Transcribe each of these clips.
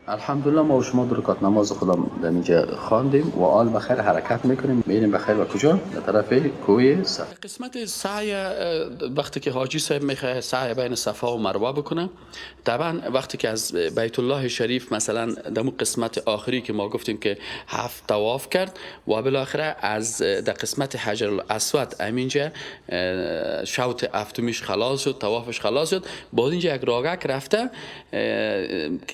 الحمدلله ما و شما دو رکعت نماز خودم در اینجا خواندیم و آل بخیر حرکت میکنیم میریم بخیر و کجا در طرف کوی صف. قسمت سعی وقتی که حاجی صاحب میخواد سعی بین صفا و مروه بکنه، طبعا وقتی که از بیت الله شریف مثلا دمو قسمت آخری که ما گفتیم که 7 طواف کرد و بالاخره از در قسمت حجر الاسود همینجا شوط هفتمیش خلاص شد، طوافش خلاص شد، بعد اینجا یک راگک رفته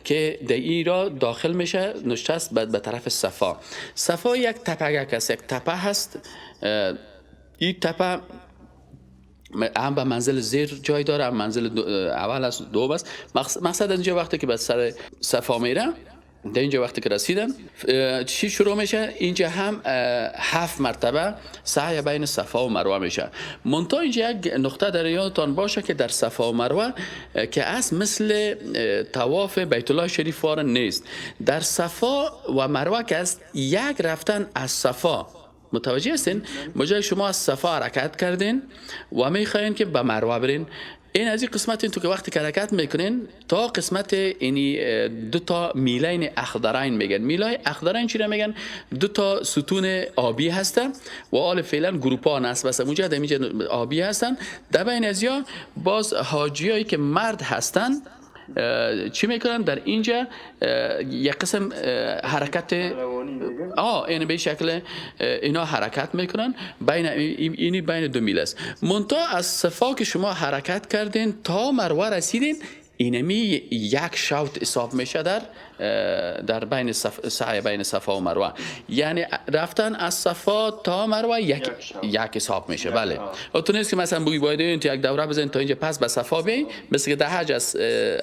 که در این را داخل میشه نشست به طرف صفا. صفا یک تپگک است، یک تپه هست. این تپه هم به منزل زیر جای داره، هم منزل اول است، دوم است. مقصد اینجا وقتی که به سر صفا میره، در اینجا وقتی که رسیدن چی شروع میشه؟ اینجا هم 7 مرتبه سعی بین صفا و مروه میشه. منتها اینجا یک نقطه در یادتان باشه که در صفا و مروه که از مثل طواف بیت الله شریف وارن نیست. در صفا و مروه که است یک رفتن از صفا، متوجه هستین؟ مجای شما از صفا حرکت کردین و میخواین که به مروه برین، این از این قسمت این تو که وقتی که حرکت میکنین تا قسمت اینی دو تا میلین اخضرین میگن. میلای اخضرین چی را میگن؟ دو تا ستون آبی هستن و آل فعلا گروپا نصب است اونجا در اینجا آبی هستن. در بین ازیا باز حاجیایی که مرد هستن چی میکنن؟ در اینجا یک قسم حرکت این به شکل اینا حرکت میکنن بین اینی بین دو میل است. منتها از صفا که شما حرکت کردین تا مروه رسیدین، اینمی یک شوط حساب میشه در بین سعی بین صفا و مروه، یعنی رفتن از صفا تا مروه یک حساب میشه. بله تو نیست که مثلا بوی باید این یک دوره بزنید تا اینجا پس به صفا بیاین، مثل که در حج از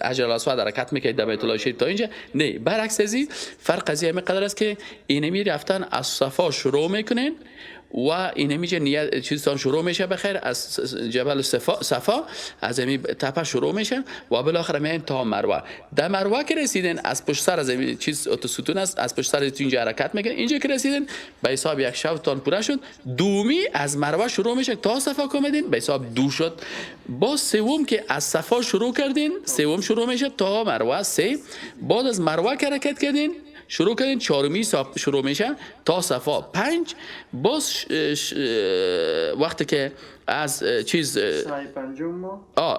حجر الاسود حرکت میکنید در بیت الله شریف تا اینجا. نه، برعکس ازی فرق قضیه میقدر است که اینمی رفتن از صفا شروع میکنین و این میشه نیت چیزتان شروع میشه بخیر از جبل صفا، از این تپه شروع میشه و بالاخره میاین تا مروه. در مروه که رسیدین از پشت سر از این چیز اتوستون است، از پشت سر اینجا حرکت میکنه. اینجا که رسیدین به حساب یک شوطتان پوره شد. دومی از مروه شروع میشه تا صفا کمدین به حساب 2 شد. با سوم که از صفا شروع کردین، سوم شروع میشه تا مروه 3. بعد از مروه که حرکت کردین شروع کردین، چهارمی شروع میشه تا صفا 5. باز وقتی که از چیز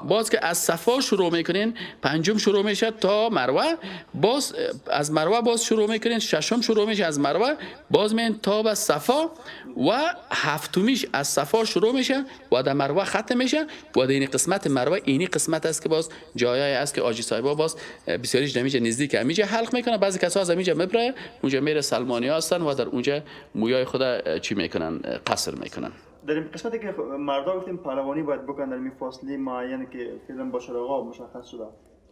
باز که از صفا شروع میکنین، 5م شروع میشه تا مروه. باز از مروه باز شروع میکنین، 6م شروع میشه از مروه، باز میان تا به صفا و 7میش از صفا شروع میشه و در مروه ختم میشه. و در این قسمت مروه اینی قسمت است که باز جایی است که آجی صاحبا باز بسیاریش نمیشه نزدیک همیشه حلق میکنه. بعضی کسا از همیشه میبره اونجا میره سلمانی هستن و در اونجا مویای خود چی میکنن؟ قصر میکنن. در این قسمتی که مردا گفتیم پهلوانی باید بکنن در این فاصله معینی که فعلا باشه آقا مشخص شده،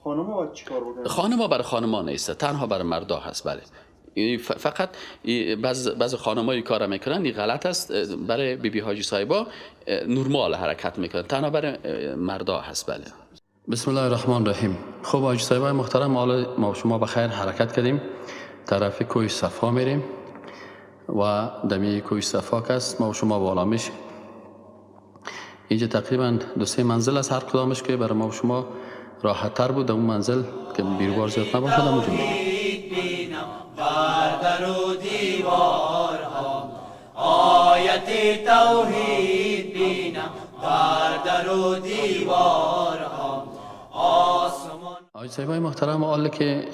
خانم‌ها باید چیکار بکنن؟ خانم‌ها برای خانم‌ها نیست، تنها برای مردا هست. بله فقط بعض خانم‌ها کار میکنن، این غلط است. برای بیبی حاجی صاحبا نرمال حرکت میکنن، تنها برای مردا هست. بله. بسم الله الرحمن الرحیم. خب حاجی صاحبای محترم، حالا ما شما بخیر حرکت کردیم، طرف کوی صفا میریم و دمی کوی صفا است ما شما بالا میشیم. اینجا تقریبا 2-3 منزل از هر کدامش که برای ما شما راحت تر بود. اون منزل که بیروبار زیاد نباشه اونجا میریم. بر در و دیوارها آیت توحید بینم، بر در و دیوارها آسمان. حاجی صاحبای محترم، حالا که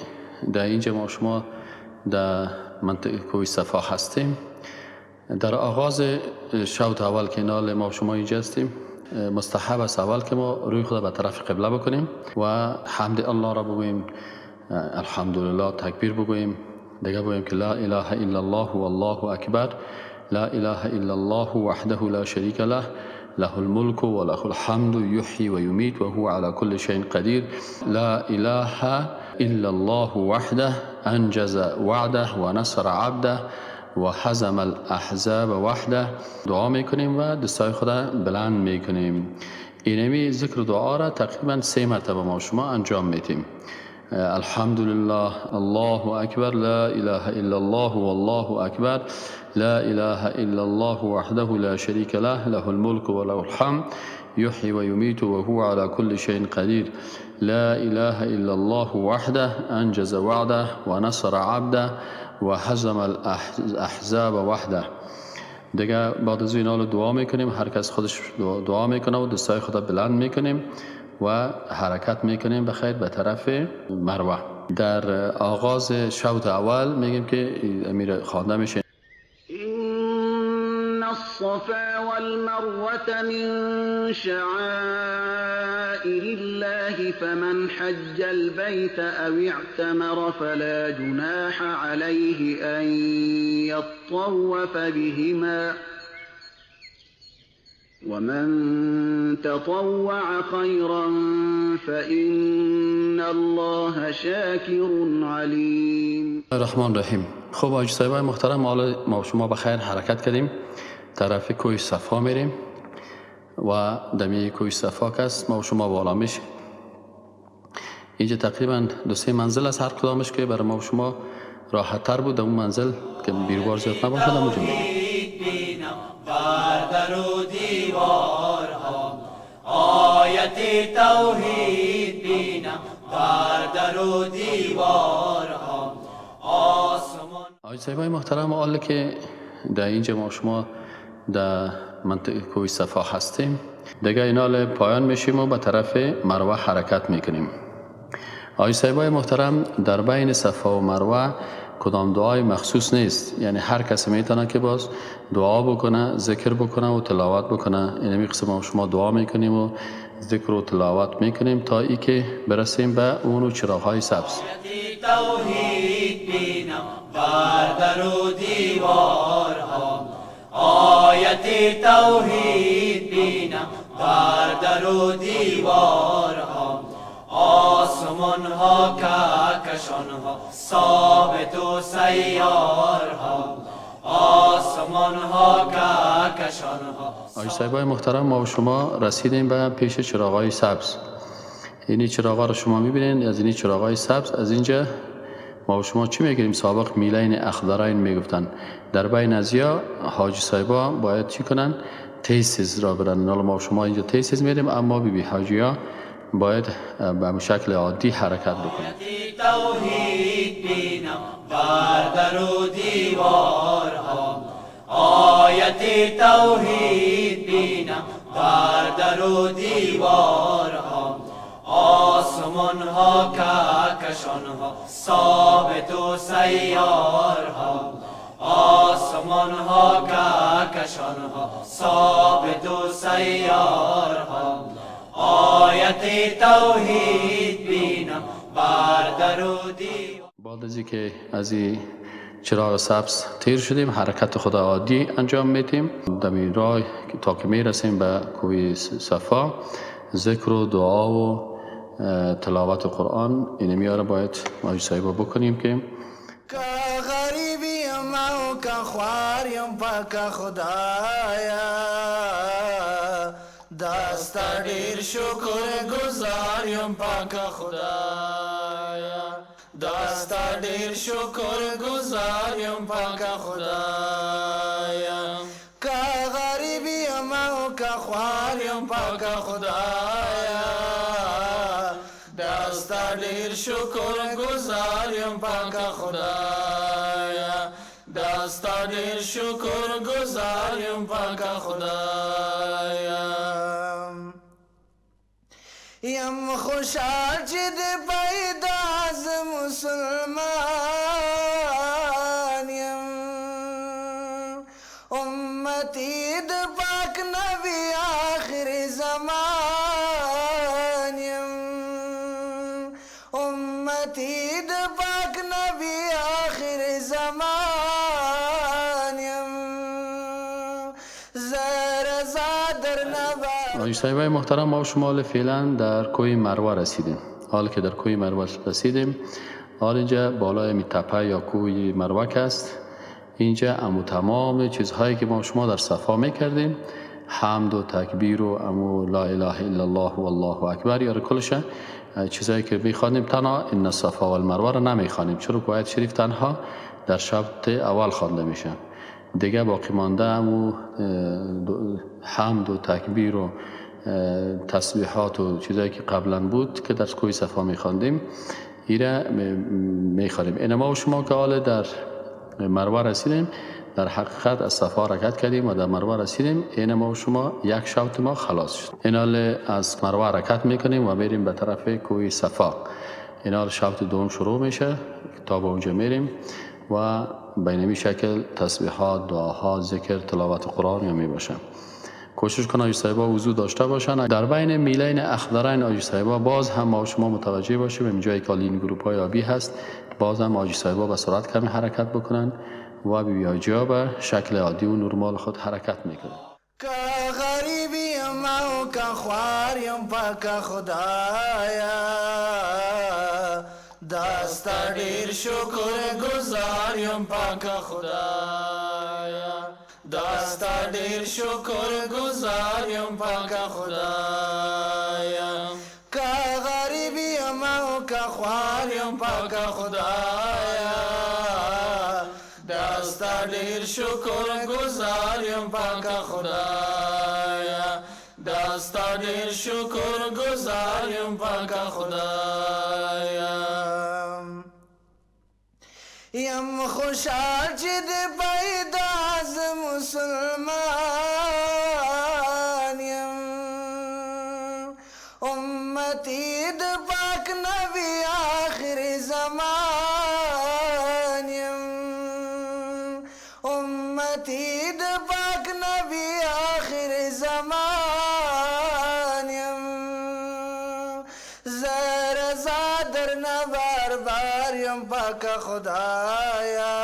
در اینجا ما شما در منطقه کوی صفا هستیم، در آغاز شوط اول که نال ما شما اینجا هستیم، مستحب است اول که ما روی خود به طرف قبله بکنیم و حمد الله را بگوییم، الحمدلله تکبیر بگوییم، دیگه بگوییم که لا اله الا الله والله اکبر، لا اله الا الله وحده لا شریک له، له الملك وله الحمد يحيي ويميت وهو على كل شيء قدير، لا اله الا الله وحده انجز وعده ونصر عبده و حزم الاحزاب وحده. دعا میکنیم و دستای خدا بلند میکنیم. اینمی ذکر دعا را تقریبا 3 مرتبه ما شما انجام میدیم. الحمدلله، الله اکبر، لا اله الا الله والله اکبر، لا اله الا الله وحده لا شریک له، له الملك وله الحمد يحيي ويميت وهو على كل شيء قدير، لا اله الا الله وحده انجز وعده و نصر عبده و هزم الاحزاب وحده. دیگه بعد از اینا رو دعا میکنیم، هر کس خودش دعا میکنه و دستای خدا بلند میکنیم و حرکت میکنیم بخیر به طرف مروه. در آغاز شوط اول میگیم که امیر خوانده میشه إن الصفا والمروة من شعائر الله فمن حج البيت أو اعتمر فلا جناح عليه أن يطوف بهما ومن تطوع خيرا فإن الله شاكر عليم. الرحمن الرحیم. خب آج صاحبای محترم، حالا ما شما بخیر حرکت کردیم طرف کوه صفا میریم و دمی کوه صفا کس ما شما بالا میشیم. اینجا تقریبا 2-3 منزل از هر کدامش که برای ما شما راحت تر بود. اون منزل که بیروبار زیاد نباشد اونجا میریم. بر در و دیوارها آیت توحید بینم، بر در و دیوارها آسمان. آج صاحبای محترم، حالا که در اینجا ما شما در منطقه کوه صفا هستیم، دیگه اینا پایان میشیم و به طرف مروه حرکت میکنیم. آج صاحبای محترم، در بین صفا و مروه کدام دعای مخصوص نیست، یعنی هر کسی میتونه که باز دعا بکنه، ذکر بکنه و تلاوت بکنه. این می قسم شما دعا میکنیم و ذکر و تلاوت میکنیم تا ای که برسیم به اون چراغ‌های سبز. توحید بینم، بر در و دیوارها آیت توحید بینم، بر در و دیوارها آسمان ها کهکشان ها ثابت و سیارها آسمان ها کهکشان ها. آج صاحبای محترم، ما و شما رسیدیم به پیش چراغ‌های سبز. اینی چراغا رو شما میبینین، از اینی چراغ‌های سبز. از اینجا ما و شما چی میگیریم؟ سابق میلین اخضرین میگفتن. در بین ازیا حاجی صاحبا باید چی کنن؟ تیسیز را برن. حالا ما و شما اینجا تیسیز میریم، اما بی حاجیا باید به شکل عادی حرکت بکنیم. توحید بینم، بر در و دیوارها آیت توحید بینم، بر در و دیوارها آسمان ها کهکشان ها ثابت و سیارها آسمان ها کهکشان ها ثابت و سیارها آیت توحید بینم، بر در و دیوار. بعد از اینکه از این چراغ سبز تیر شدیم، حرکت خدا عادی انجام میدیم. دمی راه تا که میرسیم به کوه صفا، ذکر و دعا و تلاوت قرآن این میاره باید ما صاحب بکنیم که غریبی ما که خواریم پاک خدایا، دستا ډیر شکر گزاریم پاک خدایا، دستا ډیر شکر گزاریم پاک خدایا. که غریبی ما که خواریم پاک خدایا، دستا ډیر شکر گزاریم پاک خدایا، دستا ډیر شکر گزاریم پاک خدایا. یم خوشحال چې د پیدا از مسلمان یم، امتی د پاک نبی آخر زمان یم، امتی د پاک نبی آخر زمان یم، زر زادر نبا. آج صاحبای محترم، ما شما فعلا در کوه مروه رسیدیم. حال که در کوه مروه رسیدیم، حال اینجا بالای می تپه یا کوه مروه است. اینجا امو تمام چیزهایی که ما شما در صفا میکردیم، حمد و تکبیر و امو لا اله الا الله و الله اکبر یا کلش چیزهایی که میخوانیم، تنها این صفا و المروه را نمیخوانیم، چرا که آیت شریف تنها در شوط اول خوانده میشه. دیگه باقی مانده همو حمد و تکبیر و تسبیحات و چیزایی که قبلا بود که در کوه صفا میخواندیم ایره میخوانیم. اینما و شما که حال در مروه رسیدیم، در حقیقت از صفا حرکت کردیم و در مروه رسیدیم. اینما و شما یک شوط ما خلاص شد. این حال از مروه حرکت میکنیم و میریم به طرف کوه صفا. این حال شوط دوم شروع میشه تا به اونجا میریم و بینمی شکل تسبیحات، دعاها، ذکر، تلاوت قرآن یا می باشه. کوشش کنن حاجی صاحبا وضو داشته باشن. در بین میلین اخضرین حاجی صاحبا باز هم ما شما متوجه باشیم این جایی که این گروپ های آبی هست، باز هم حاجی صاحبا به سرعت کمی حرکت بکنن و بی حاجی ها به شکل عادی و نرمال خود حرکت میکنن. که غریبی ما و که خواریم پاک خدایا، دستا دیر شکر گزاریم پاک خدایا، دستا دیر شکر گزاریم پاک خدایا. که غریبی ما و که خواریم پاک خدایا، دستا دیر شکر گزاریم پاک خدایا، دستا دیر شکر گزاریم پاک خدایا. یم خوشحال چې د پیدا از مسلمان یم، امتی د پاک نبی آخر زمان یم، امتی د پاک نبی آخر زمان یم. زر زادر نبار بار یم پاک خدایا،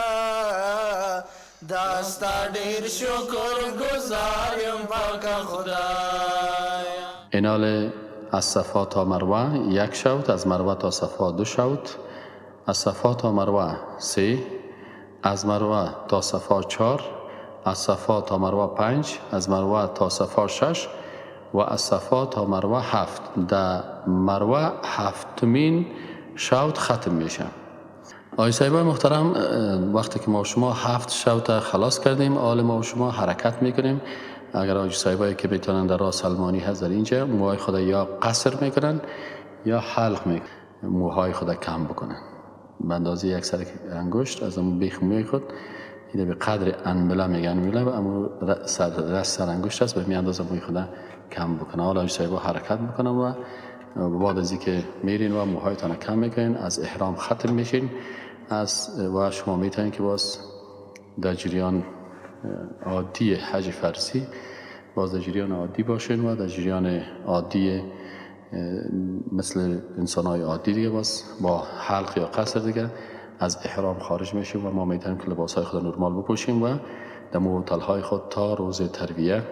دستا دیر شکر گزار یم پاک خدایا. اینال از صفا تا مروه یک شوط، از مروه تا صفا 2 شوط، از صفا تا مروه 3، از مروه تا صفا 4، از صفا تا مروه 5، از مروه تا صفا 6 و از صفا تا مروه 7. در مروه 7مین شوط ختم میشه. آقای صاحبای محترم، وقتی که ما و شما 7 شوط خلاص کردیم، حال ما و شما حرکت میکنیم. اگر آقای صاحبایی که میتونن در راه سلمانی هست در اینجا موهای خود یا قصر میکنن یا حلق میکنن، موهای خود کم بکنن به اندازه یک سر انگشت از اون بیخ موی خود. اینه به قدر انمله میگن، انمله اما سر انگشت است، به می اندازه موی خود کم بکنن. حالا آقای صاحبا حرکت میکنن و بعد از اینکه میرین و موهایتان کم میکنین از احرام ختم میشین و شما میتونین که باز در جریان عادی حج فرضی باز در جریان عادی باشین و در جریان عادی مثل انسان‌های عادی دیگه باز با حلق یا قصر دیگه از احرام خارج میشیم و ما میتونیم که لباسهای خود نرمال بپوشیم و در هتل‌های خود تا روز ترویه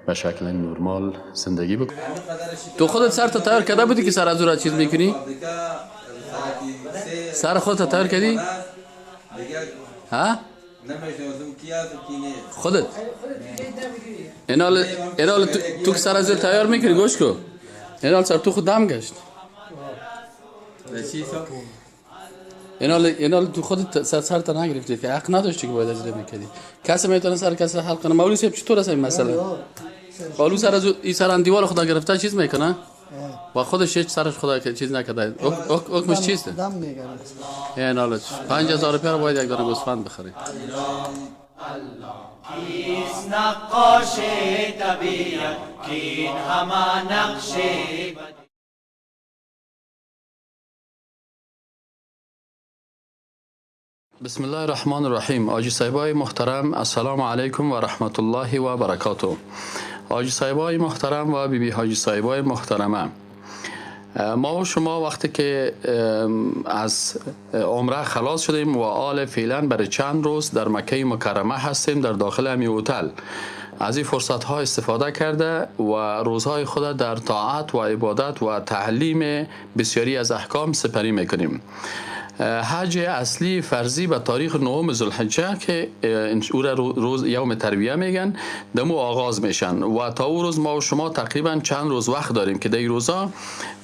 به شکل نرمال زندگی بکنیم. تو خودت سر تا تیار کرده بودی که سر از اون چیز میکنی؟ سر خودت تیار کردی؟ ها؟ خودت؟ اینال تو که سر از اون تیار میکنی گوش کو؟ اینال سر تو خود دم گشت. اینال تو خودت سر تا نگرفتی که حق نداشتی که باید اجرا میکردی. کسی میتونه سر کسی حلق کنه؟ مولوی صاحب چطور هست این مسئله؟ مولوی سر از این سر اندیوال خدا گرفته چیز میکنه؟ با خودش هیچ سرش خدا که چیز نکرده. حکمش چیسته؟ دم میگیره. اینال 5000 روپیه رو باید یک دانه گوسفند بخری. کیست نقاش طبیعت کین همه نقش بسم الله الرحمن الرحیم. حاجی صاحبای محترم، السلام علیکم و رحمت الله و برکاته. حاجی صاحبای محترم و بیبی حاجی صاحبای محترمه، ما و شما وقتی که از عمره خلاص شدیم و حال فعلا برای چند روز در مکه مکرمه هستیم در داخل امی هتل، از این فرصت ها استفاده کرده و روزهای خود در طاعت و عبادت و تعلیم بسیاری از احکام سپری میکنیم. حج اصلی فرضی به تاریخ 9 ذوالحجه که او را روز یوم ترویه میگن دمو آغاز میشن و تا او روز ما و شما تقریبا چند روز وقت داریم که در این روزا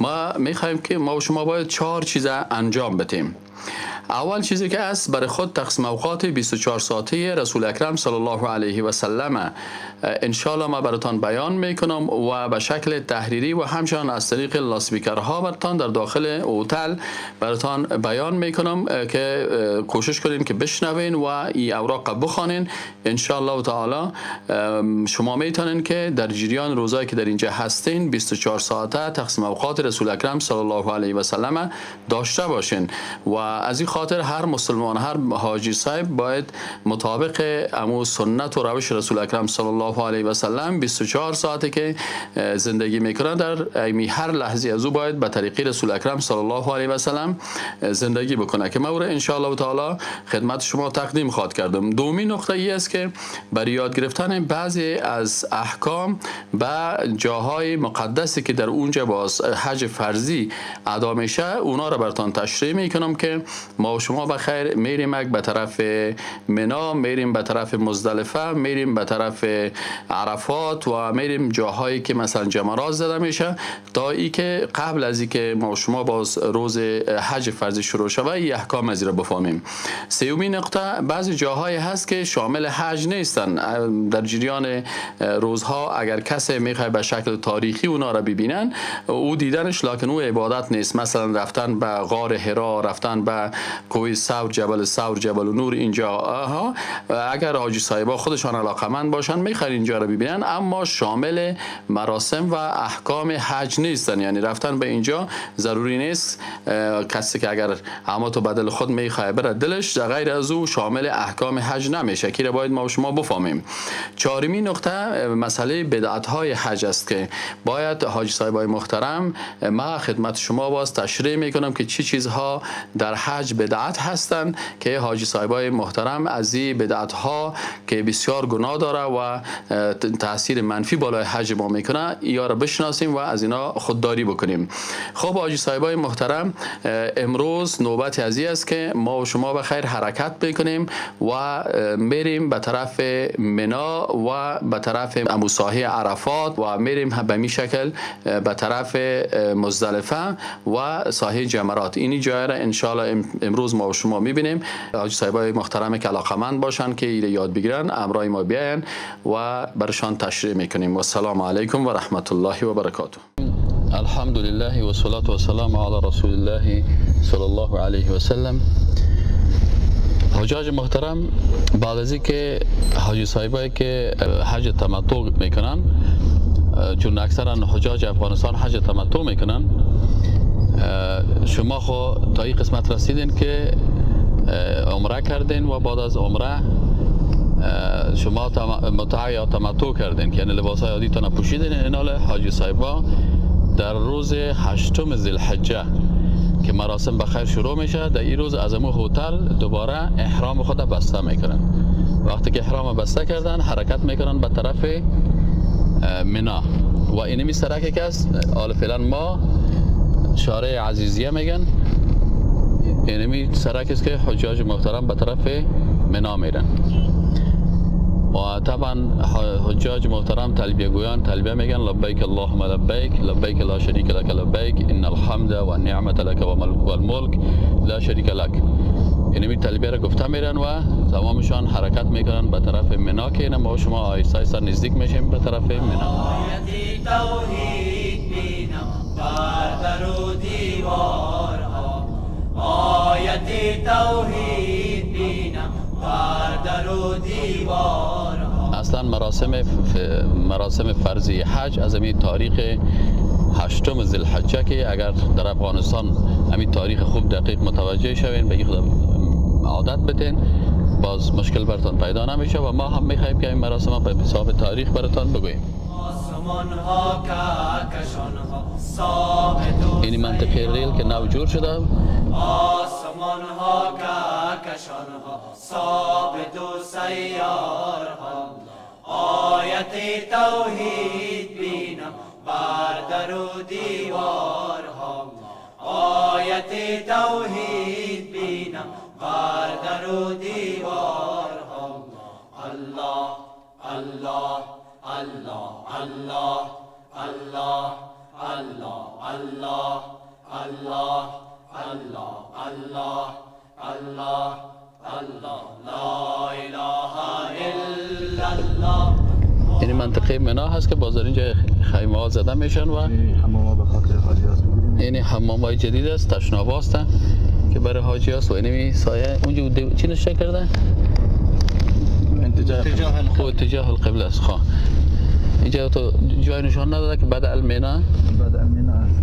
ما میخوایم که ما و شما باید 4 چیز انجام بدیم. اول چیزی که است برای خود تقسیم اوقات 24 ساعته رسول اکرم صلی الله علیه و سلم ان شاء الله ما براتان بیان میکنم و به شکل تحریری و همچنان از طریق لاسپیکرها براتان در داخل هتل براتان بیان میکنم که کوشش کنین که بشنوین و این اوراق بخوانین. ان شاء الله تعالی شما میتونین که در جریان روزایی که در اینجا هستین 24 ساعته تقسیم اوقات رسول اکرم صلی الله علیه و سلم داشته باشین و از این خاطر هر مسلمان، هر حاجی صاحب باید مطابق امو سنت و روش رسول اکرم صلی الله علیه و سلم 24 ساعته که زندگی میکنه در هر لحظه از او باید به طریق رسول اکرم صلی الله علیه و سلم زندگی بکنه که ما ان شاء الله تعالی خدمت شما تقدیم خواهد کردم. دومی نقطه ای است که برای یاد گرفتن بعضی از احکام و جاهای مقدسی که در اونجا باز حج فرضی ادا میشه اونا رو براتون تشریح میکنم که ما و شما بخیر میریم به طرف منا، میریم به طرف مزدلفه، میریم به طرف عرفات و میریم جاهایی که مثلا جمرات زده میشه تا ای که قبل از ای که ما و شما باز روز حج فرضی شروع شوه این احکام از را بفهمیم. سومین نقطه بعضی جاهایی هست که شامل حج نیستن. در جریان روزها اگر کسی میخواد به شکل تاریخی اونا را ببینن او دیدنش لکن او عبادت نیست. مثلا رفتن به غار حرا، رفتن به کوه ثور، جبل نور اینجا اگر حاجی صاحبا خودشان علاقمند باشن میخوان اینجا را ببینن اما شامل مراسم و احکام حج نیستن. یعنی رفتن به اینجا ضروری نیست. کسی که اگر عماتو بدل خود میخواد بره دلش غیر از او شامل احکام حج نمیشه که باید ما و شما بفهمیم. چهارمین نقطه مسئله بدعت های حج است که باید حاجی صاحبای محترم ما خدمت شما باز تشریح میکنم که چی چیزها در حج بدعت هستند که حاجی صاحبای محترم از این بدعت ها که بسیار گناه داره و تاثیر منفی بالای حج ما میکنه یا را بشناسیم و از اینا خودداری بکنیم. خب حاجی صاحبای محترم امروز نوبت از این است که ما و شما بخیر حرکت بکنیم و میریم به طرف منا و به طرف امو ساحه عرفات و میریم به می شکل به طرف مزدلفه و ساحه جمرات. اینی جای را ان شاء الله امروز ما و شما میبینیم. حاجی صاحبای محترم که علاقمند باشن که ایره یاد بگیرن امرای ما بیاین و برشان تشریح میکنیم. و السلام علیکم و رحمت الله و برکاته. الحمد لله و صلات و سلام علی رسول الله صلی الله علیه و سلم. حجاج محترم بعد از اینکه حاجی صاحبایی که حج تمتع میکنن چون اکثرا حجاج افغانستان حج تمتع میکنن شما خو تا این قسمت رسیدین که عمره کردین و بعد از عمره شما متع یا تمتع کردین که یعنی لباسای عادیتون پوشیدین. اینال حاجی صاحبا در روز 8 ذوالحجه که مراسم بخیر شروع میشه در این روز از امو هتل دوباره احرام خود بسته میکنن. وقتی که احرام بسته کردن حرکت میکنن به طرف منا و اینمی سرکی که است حال فعلا ما شارع عزیزیه میگن. اینمی سرک است که حجاج محترم به طرف منا میرن و طبعا حجاج محترم تلبیه گویان تلبیه میگن لبیک اللهم لبیک لبیک لا شریک لک لبیک ان الحمد و النعمت لک و الملک لا شریک لک. اینمی تلبیه را گفته میرن و تمامشان حرکت میکنن به طرف منا که ما و شما آیسته آیسته نزدیک میشیم به طرف منا. آیت توحید بینم بر در و دیوارها، آیت توحید بینم بر در و دیوارها. اصلا مراسم فرضی حج از همین تاریخ 8 ذوالحجه که اگر در افغانستان همین تاریخ خوب دقیق متوجه شوین به این خود عادت بتین باز مشکل براتون پیدا نمیشه و ما هم میخوایم که این مراسم به حساب تاریخ براتون بگوییم. این منطقه ریل که نو جور شده آسمان ها کهکشان ها ثابت و سیار ها، آیت توحید بینم بر در و دیوار ها، آیت توحید بینم بر در و دیوار ها. الله الله الله الله الله الله الله الله الله الله الله الله لا اله الا الله. این منطقه منا هست که بازار اینجا خیمه ها زده میشن و حمام ها به خاطر حاجی هست. این حمام های جدید است، تشناب هستن که برای حاجی هست و اینمی سایه اونجا چی نشه کرده؟ اتجاه القبله است. خواه اینجا تو جای نشان نداده که بعد المنا بعد المنا هست.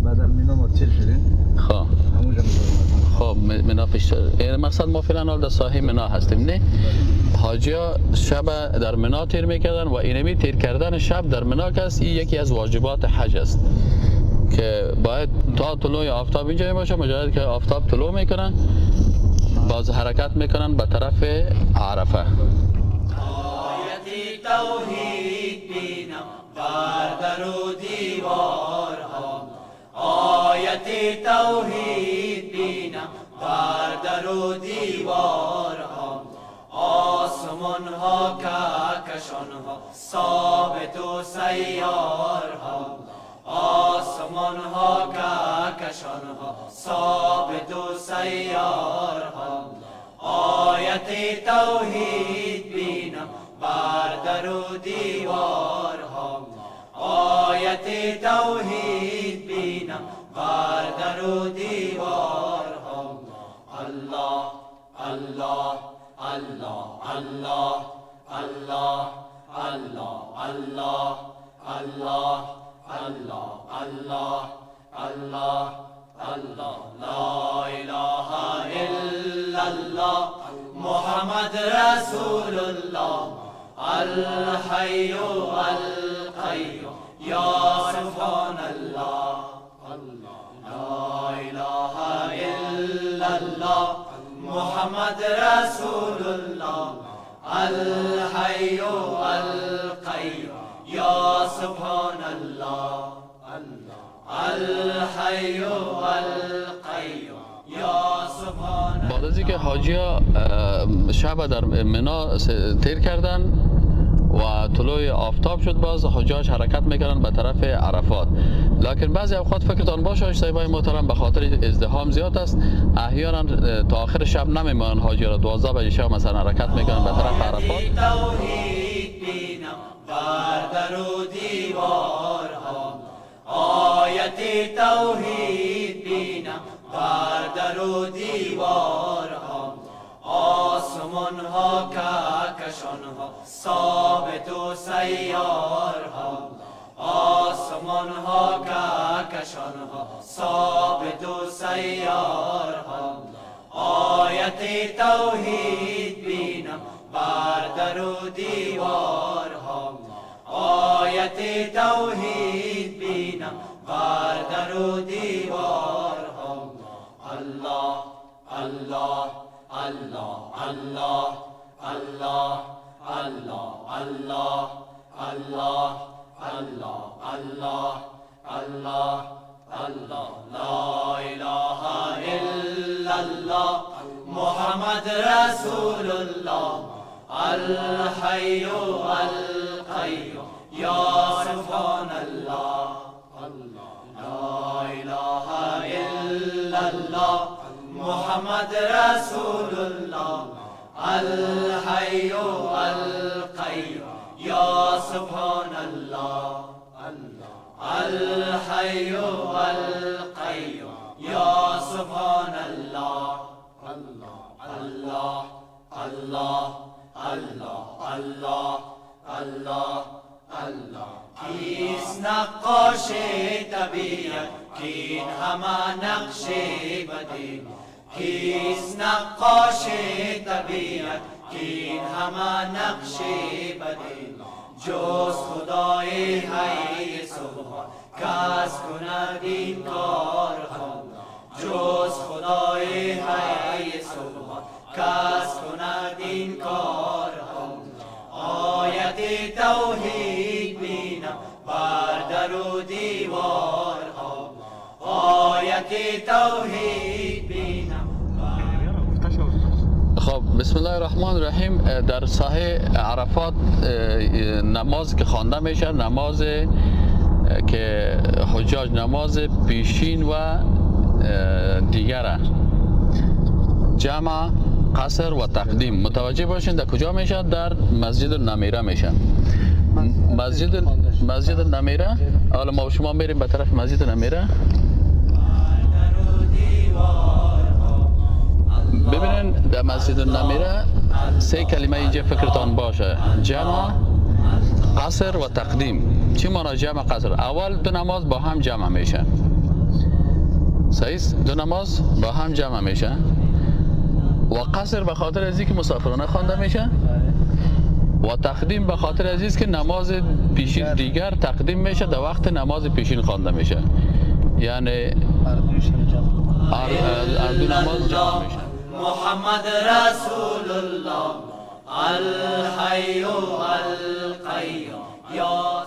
بعد المنا ما تیر شدیم. خواه همونجا خب منا پیش این مقصد ما فعلا حال در ساحه منا هستیم نه. حاجی ها شب در منا تیر میکردن و اینمی تیر کردن شب در منا کس یکی از واجبات حج است که باید تا طلوع آفتاب اینجا باشه. مجرد که آفتاب طلوع میکنن باز حرکت میکنن به طرف عرفه. آیت توحید بینم بر در و دیوارها. آیت توحید بینم بر در و دیوارها. آسمان ها کهکشان ها ثابت و سیارها. آسمان ها کهکشان ها ثابت و سیارها. آیت توحید بینم بر در و دیوارها. آیت توحید بینم بر در و دیوارها. الله الله الله الله الله الله الله الله الله الله الله الله لا اله الا الله محمد رسول الله الحي القيوم يا سبحان الله. لا اله الا الله محمد رسول الله الحي القيوم يا سبحان الله. الحي القيوم يا سبحان. بعد از اینکه حاجی ها شب در منا تیر کردن و طلوع آفتاب شد باز حجاج حرکت میکردن به طرف عرفات. لکن بعضی اوقات فکرتان باشه صاحبای محترم به خاطر ازدحام زیاد است احیانا تا آخر شب نمیمونن حاجی را 12 بجه شب مثلا حرکت میکنن به طرف عرفات. توحید بینم بر در و دیوارها. آیت توحید بینم بر در و دیوارها. آسمان ها کهکشان ها ثابت و سیارها. آسمان ها کهکشان ها ثابت و سیارها. آیت توحید بینم بر در و دیوارها. آیت توحید بینم بر در و دیوارها. الله الله الله الله الله الله الله الله الله الله الله الله لا اله الا الله محمد رسول الله الحي القيوم يا سبحان الله. لا اله الا الله محمد رسول الله الحي القيوم يا سبحان الله. الحي القيوم يا سبحان الله. الله الله الله الله الله الله. کیست نقاش طبیعت کین همه نقش بدی. کیست نقاش طبیعت کین همه نقش بدی. جز خدای حی سبحان کس کند این کارها. جز خدای حی سبحان کس کند این کارها. آیت توحید بینم بر در و دیوارها. آیت توحید بینم. خب بسم الله الرحمن الرحیم. در ساحه عرفات نماز که خوانده میشه نماز که حجاج نماز پیشین و دیگره جمع قصر و تقدیم. متوجه باشین در کجا میشه؟ در مسجد نمیره میشه. مسجد نمیره. حالا ما شما میریم به طرف مسجد نمیره. ببینین در مسجد نمیره 3 کلمه اینجا فکرتان باشه: جمع، قصر و تقدیم. چی معنی جمع قصر؟ اول 2 نماز با هم جمع میشه. صحیح؟ 2 نماز با هم جمع میشه. و قصر به خاطر از اینکه مسافرانه خوانده میشه. و تقدیم به خاطر از اینکه نماز پیشین دیگر تقدیم میشه در وقت نماز پیشین خوانده میشه. یعنی هر 2 نماز جمع میشه. محمد رسول الله الحي القيوم یا